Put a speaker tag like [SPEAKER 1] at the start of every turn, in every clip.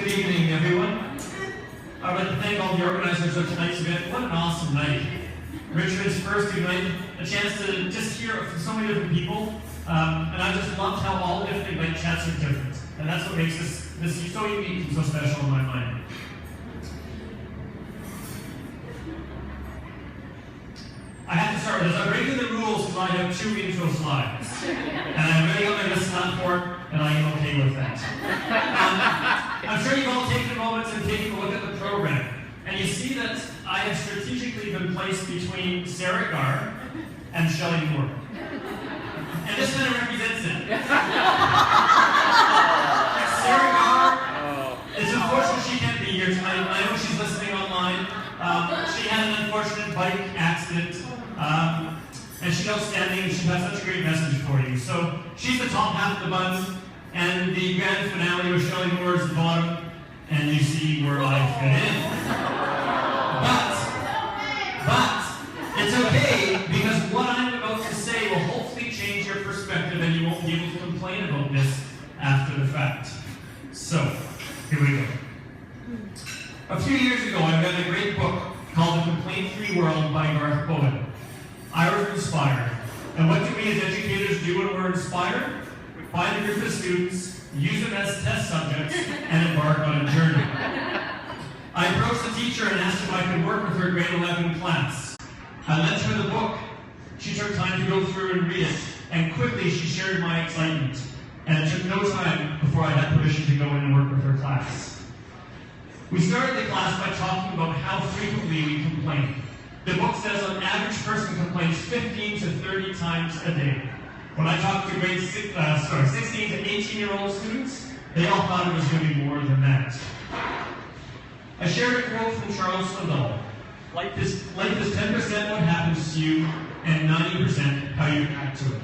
[SPEAKER 1] Good evening, everyone. I would like to thank all the organizers of tonight's event. What an awesome night. Richmond's first Ignite, a chance to just hear from so many different people. And I just loved how all the different Ignite chats are different. And that's what makes this so unique and so special in my mind. I have to start with this. I'm breaking the rules because I have 2 intro slides. And I really got my list on for it, and I am okay with that. I'm sure you've all taken a moment and taken a look at the program. And you see that I have strategically been placed between Sarah Garr and Shelley Moore. And this kind of represents it. Sarah Garr, it's unfortunate she can't be here tonight. I know she's listening online. She had an unfortunate bike accident. And she's outstanding, and she has such a great message for you. So she's the top half of the bun, and the grand finale with Shelley Moore is the bottom, and you see where I fit in. But it's okay, because what I'm about to say will hopefully change your perspective, and you won't be able to complain about this after the fact. So, here we go. A few years ago, I read a great book called The Complaint-Free World by Garth Bowen. I was inspired. And what do we as educators do when we're inspired? We find a group of students, use them as test subjects, and embark on a journey. I approached the teacher and asked if I could work with her grade 11 class. I lent her the book. She took time to go through and read it, and quickly she shared my excitement. And it took no time before I had permission to go in and work with her class. We started the class by talking about how frequently we complain. The book says an average person complains 15 to 30 times a day. When I talked to 16 to 18-year-old students, they all thought it was going to be more than that. I shared a quote from Charles Swindoll. Life is 10% what happens to you, and 90% how you react to it.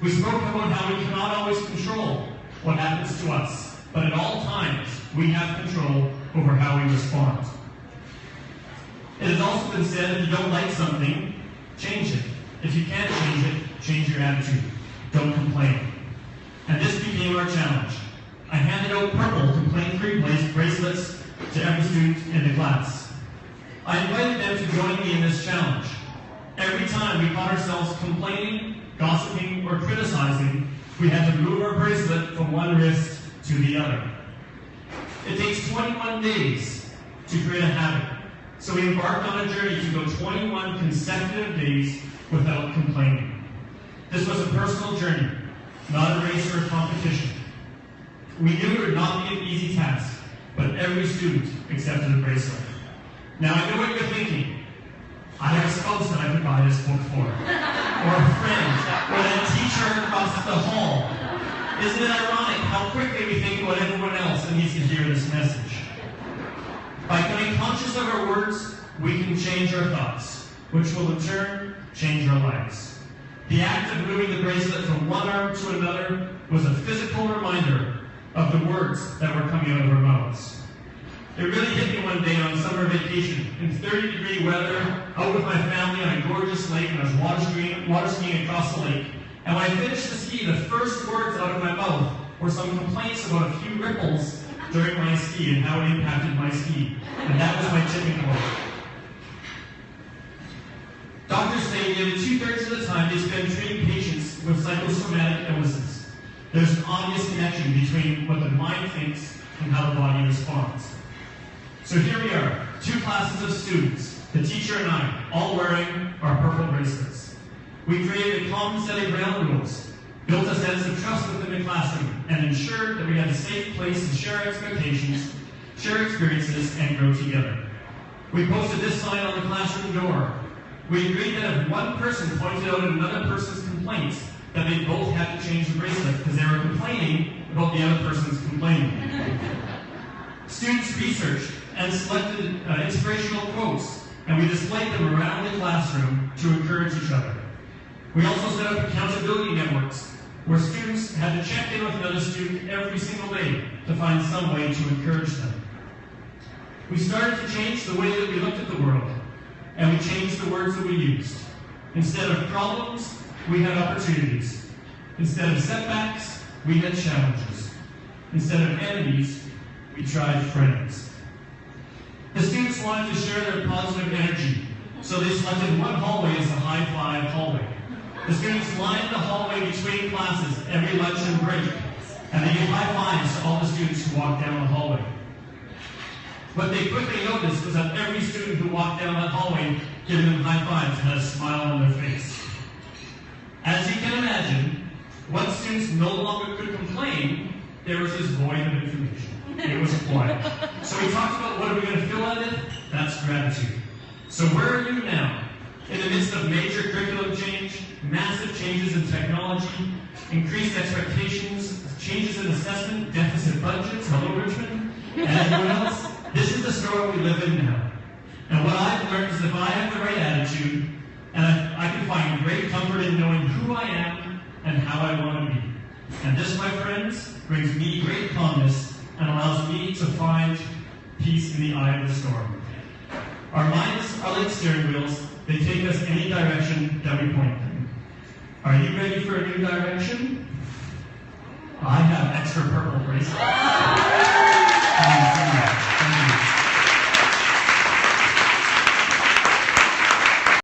[SPEAKER 1] We spoke about how we cannot always control what happens to us, but at all times, we have control over how we respond. It has also been said, if you don't like something, change it. If you can't change it, change your attitude. Don't complain. And this became our challenge. I handed out purple complaint-free bracelets to every student in the class. I invited them to join me in this challenge. Every time we caught ourselves complaining, gossiping, or criticizing, we had to move our bracelet from one wrist to the other. It takes 21 days to create a habit. So we embarked on a journey to go 21 consecutive days without complaining. This was a personal journey, not a race or a competition. We knew it would not be an easy task, but every student accepted a bracelet. Now I know what you're thinking. I have a spouse that I could buy this book for, or a friend, or a teacher across the hall. Isn't it ironic how quickly we think about everyone else that needs to hear this message? By becoming conscious of our words, we can change our thoughts, which will in turn change our lives. The act of moving the bracelet from one arm to another was a physical reminder of the words that were coming out of our mouths. It really hit me one day on summer vacation in 30-degree weather, out with my family on a gorgeous lake, and I was water skiing across the lake. And when I finished the ski, the first words out of my mouth were some complaints about a few ripples during my ski and how it impacted my ski. And that was my tipping point. Doctors say nearly 2/3 of the time they spend treating patients with psychosomatic illnesses. There's an obvious connection between what the mind thinks and how the body responds. So here we are, 2 classes of students, the teacher and I, all wearing our purple bracelets. We created a common set of ground rules, built a sense of trust within the classroom, and ensured that we had a safe place to share expectations, share experiences, and grow together. We posted this sign on the classroom door. We agreed that if one person pointed out another person's complaint, that they both had to change the bracelet because they were complaining about the other person's complaining. Students researched and selected inspirational quotes, and we displayed them around the classroom to encourage each other. We also set up accountability networks where students had to check in with another student every single day to find some way to encourage them. We started to change the way that we looked at the world, and we changed the words that we used. Instead of problems, we had opportunities. Instead of setbacks, we had challenges. Instead of enemies, we tried friends. The students wanted to share their positive energy, so they selected one hallway as the high five hallway. The students lined the hallway between classes every lunch and break, and they gave high fives to all the students who walked down the hallway. What they quickly noticed was that every student who walked down that hallway giving them high fives had a smile on their face. As you can imagine, once students no longer could complain, there was this void of information. It was quiet. So we talked about what are we going to fill out it? That's gratitude. So where are you now? In the midst of major curriculum change, massive changes in technology, increased expectations, changes in assessment, deficit budgets, hello Richmond, and everyone else, this is the story we live in now. And what I've learned is if I have the right attitude, and I can find great comfort in knowing who I am and how I want to be. And this, my friends, brings me great calmness and allows me to find peace in the eye of the storm. Our minds are like steering wheels. They take us any direction that we point them. Are you ready for a new direction? I have extra purple bracelets.